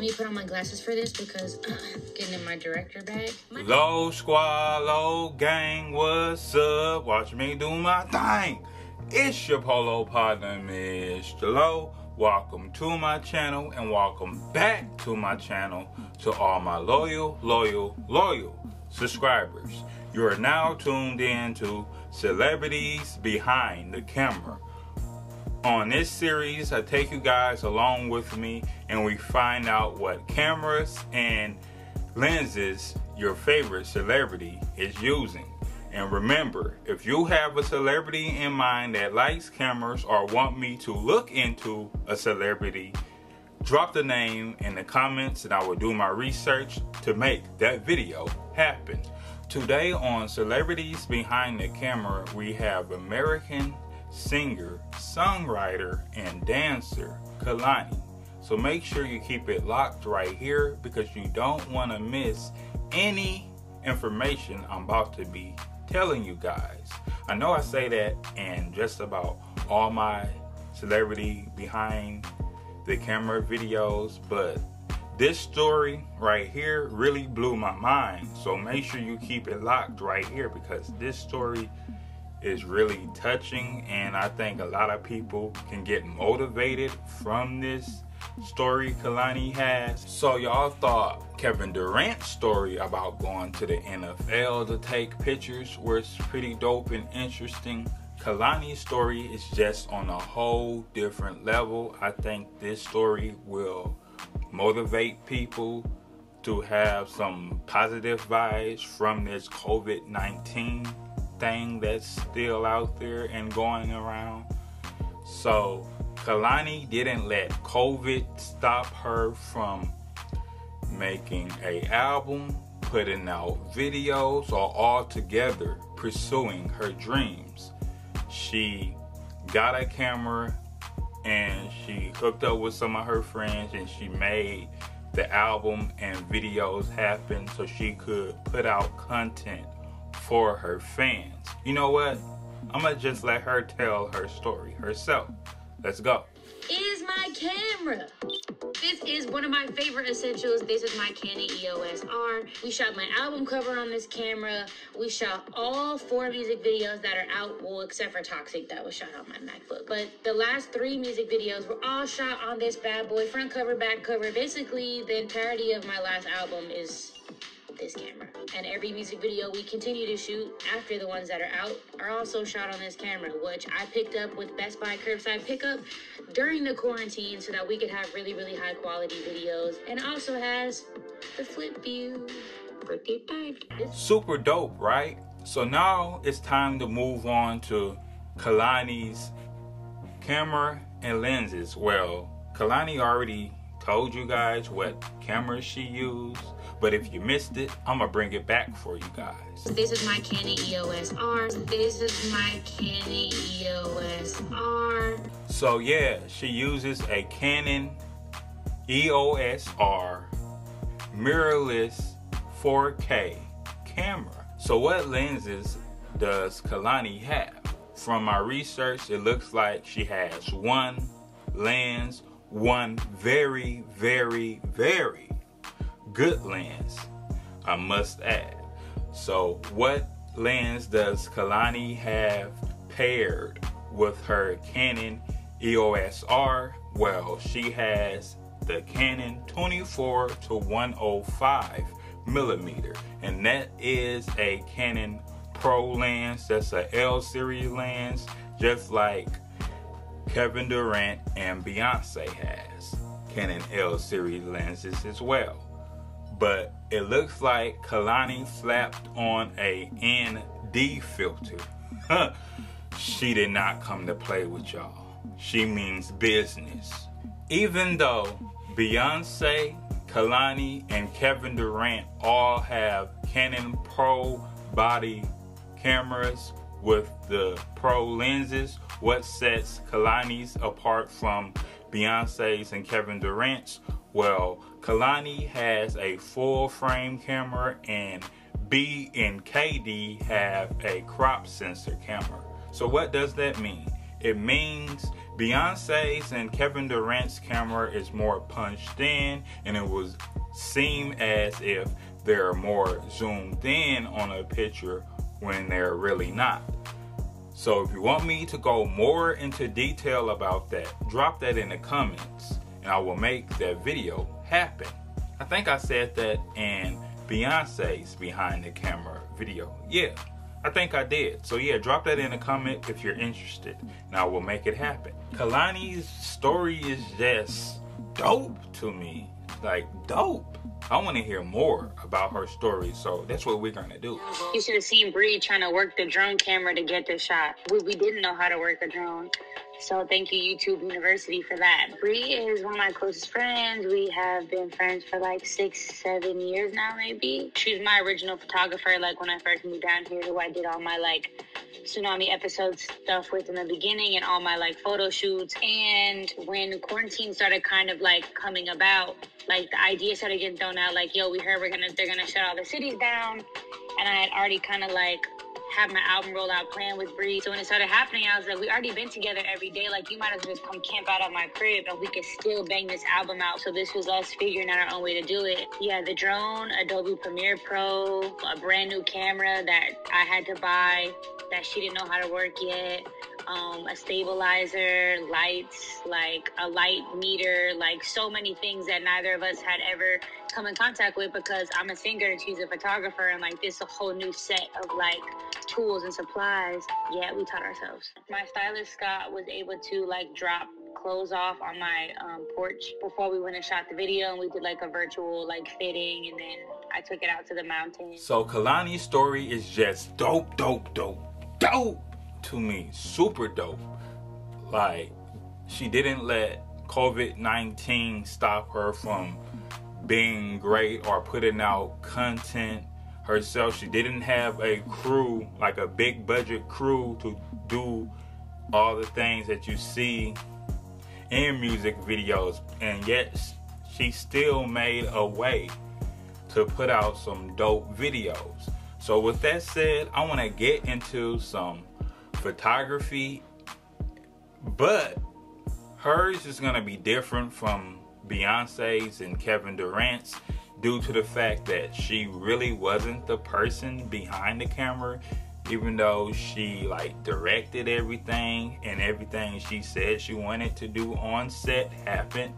Let me put on my glasses for this because getting in my director bag. Low squad, low gang, what's up? Watch me do my thing. It's your polo partner, Mr. Low. Welcome to my channel and welcome back to my channel to all my loyal subscribers. You are now tuned in to Celebrities Behind the Camera. On this series, I take you guys along with me and we find out what cameras and lenses your favorite celebrity is using. And remember, if you have a celebrity in mind that likes cameras or want me to look into a celebrity, drop the name in the comments and I will do my research to make that video happen. Today on Celebrities Behind the Camera, we have American singer, songwriter, and dancer Kehlani. So make sure you keep it locked right here because you don't want to miss any information I'm about to be telling you guys. I know I say that in just about all my celebrity behind the camera videos, but this story right here really blew my mind. So make sure you keep it locked right here because this story is really touching and I think a lot of people can get motivated from this story Kehlani has. So y'all thought Kevin Durant's story about going to the NFL to take pictures was pretty dope and interesting. Kehlani's story is just on a whole different level. I think this story will motivate people to have some positive vibes from this COVID-19 thing that's still out there and going around. So Kehlani didn't let COVID stop her from making an album, putting out videos, or altogether pursuing her dreams. She got a camera and she hooked up with some of her friends and she made the album and videos happen so she could put out content for her fans. You know what? I'm gonna just let her tell her story herself. Let's go. Is my camera. This is one of my favorite essentials. This is my Canon EOS R. We shot my album cover on this camera. We shot all 4 music videos that are out, well, except for Toxic, that was shot on my MacBook. But the last 3 music videos were all shot on this bad boy, front cover, back cover. Basically, the entirety of my last album is this camera. And every music video we continue to shoot after the ones that are out are also shot on this camera, which I picked up with Best Buy curbside pickup during the quarantine so that we could have really high quality videos. And it also has the flip view. Pretty tight. Super dope, right? So now it's time to move on to Kehlani's camera and lenses. Well, Kehlani already told you guys what cameras she used, but if you missed it, I'm gonna bring it back for you guys. This is my Canon EOS R. This is my Canon EOS R. So yeah, she uses a Canon EOS R mirrorless 4K camera. So what lenses does Kehlani have? From my research, it looks like she has one lens, one very good lens, I must add. So what lens does Kehlani have paired with her Canon EOS R? Well, she has the Canon 24 to 105 millimeter, and that is a Canon Pro lens. That's a L series lens, just like Kevin Durant and Beyonce has Canon L series lenses as well. But it looks like Kehlani slapped on a ND filter. She did not come to play with y'all. She means business. Even though Beyonce, Kehlani, and Kevin Durant all have Canon Pro body cameras with the Pro lenses, what sets Kehlani's apart from Beyonce's and Kevin Durant's? Well, Kehlani has a full frame camera and B and KD have a crop sensor camera. So what does that mean? It means Beyonce's and Kevin Durant's camera is more punched in, and it would seem as if they're more zoomed in on a picture when they're really not. So if you want me to go more into detail about that, drop that in the comments and I will make that video happen. I think I said that in Beyonce's behind the camera video. Yeah, I think I did. So yeah, drop that in the comment if you're interested and I will make it happen. Kehlani's story is just dope to me. Like, dope. I want to hear more about her story, so that's what we're gonna do. You should have seen Bree trying to work the drone camera to get this shot. We didn't know how to work a drone, so thank you YouTube University for that. Bree is one of my closest friends. We have been friends for like 6-7 years now, maybe. She's my original photographer, like when I first moved down here, who I did all my like Tsunami episode stuff with in the beginning and all my like photo shoots. And when quarantine started kind of like coming about, like the idea started getting thrown out, like, yo, we heard they're gonna shut all the cities down. And I had already kind of like have my album rollout plan with Bree. So when it started happening, I was like, we already been together every day. Like, you might as well just come camp out at my crib and we could still bang this album out. So this was us figuring out our own way to do it. Yeah, the drone, Adobe Premiere Pro, a brand new camera that I had to buy that she didn't know how to work yet. A stabilizer, lights, like a light meter, like so many things that neither of us had ever come in contact with because I'm a singer and she's a photographer, and like this a whole new set of like tools and supplies. Yeah, we taught ourselves. My stylist Scott was able to like drop clothes off on my porch before we went and shot the video, and we did like a virtual like fitting, and then I took it out to the mountain. So Kehlani's story is just dope to me. Super dope. Like, she didn't let COVID-19 stop her from being great or putting out content herself. She didn't have a crew, like a big budget crew, to do all the things that you see in music videos, and yet she still made a way to put out some dope videos. So with that said, I want to get into some photography, but hers is going to be different from Beyonce's and Kevin Durant's due to the fact that she really wasn't the person behind the camera, even though she like directed everything and everything she said she wanted to do on set happened.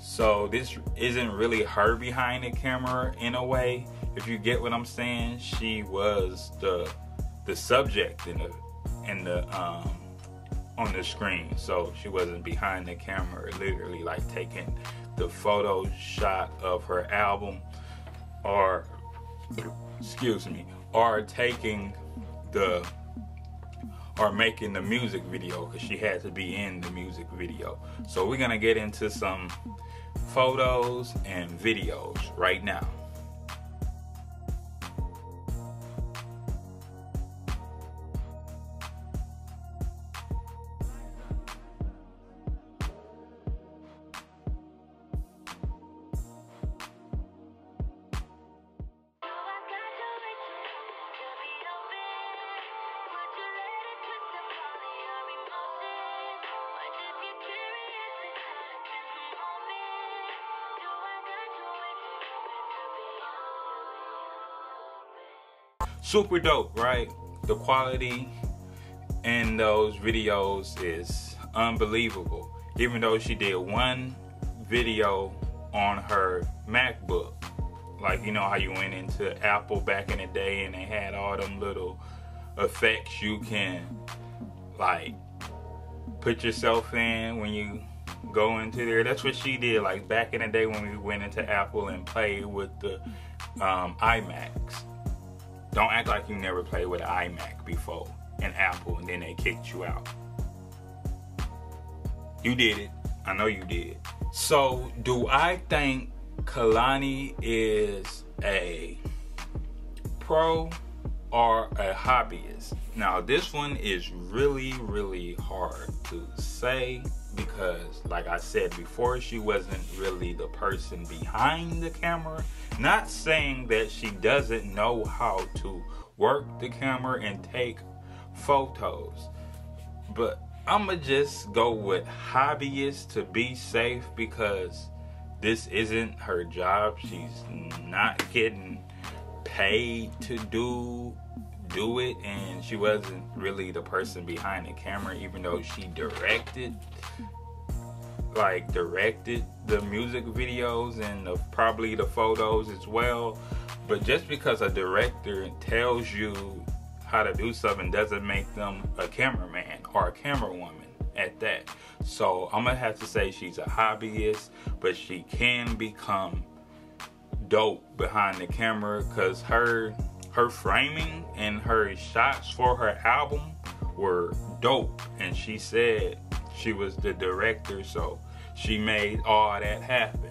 So this isn't really her behind the camera in a way, if you get what I'm saying. She was the subject in the on the screen, so she wasn't behind the camera, literally like taking the photo shot of her album, or taking or making the music video, because she had to be in the music video. So we're gonna get into some photos and videos right now. Super dope, right? The quality in those videos is unbelievable. Even though she did one video on her MacBook, like, you know how you went into Apple back in the day and they had all them little effects you can like put yourself in when you go into there. That's what she did, like back in the day when we went into Apple and played with the iMacs. Don't act like you never played with an iMac before in Apple and then they kicked you out. You did it. I know you did. So, do I think Kehlani is a pro or a hobbyist? Now, this one is really, really hard to say because, like I said before, she wasn't really the person behind the camera. Not saying that she doesn't know how to work the camera and take photos, but I'ma just go with hobbyist to be safe, because this isn't her job. She's not getting paid to do it, and she wasn't really the person behind the camera, even though she directed the music videos and probably the photos as well. But just because a director tells you how to do something doesn't make them a cameraman or a camerawoman at that. So I'm gonna have to say she's a hobbyist, but she can become dope behind the camera, because her framing and her shots for her album were dope, and she said she was the director, so she made all that happen.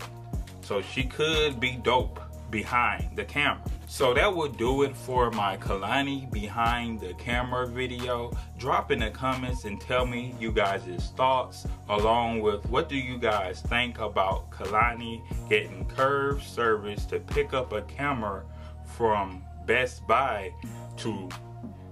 So she could be dope behind the camera. So that will do it for my Kehlani behind the camera video. Drop in the comments and tell me you guys' thoughts, along with what do you guys think about Kehlani getting curved service to pick up a camera from Best Buy to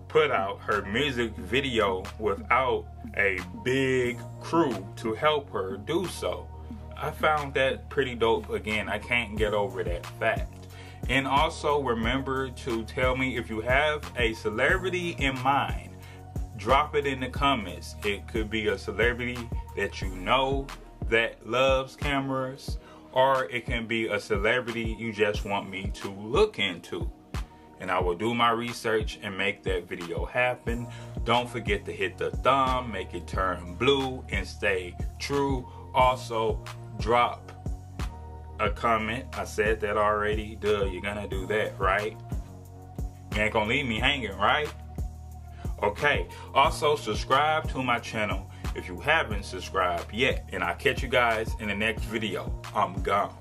put out her music video without a big crew to help her do so. I found that pretty dope. Again, I can't get over that fact. And also remember to tell me if you have a celebrity in mind. Drop it in the comments. It could be a celebrity that you know that loves cameras, or it can be a celebrity you just want me to look into. And I will do my research and make that video happen. Don't forget to hit the thumb, make it turn blue, and stay true. Also, drop a comment. I said that already. Duh, you're gonna do that, right? You ain't gonna leave me hanging, right? Okay. Also, subscribe to my channel if you haven't subscribed yet. And I'll catch you guys in the next video. I'm gone.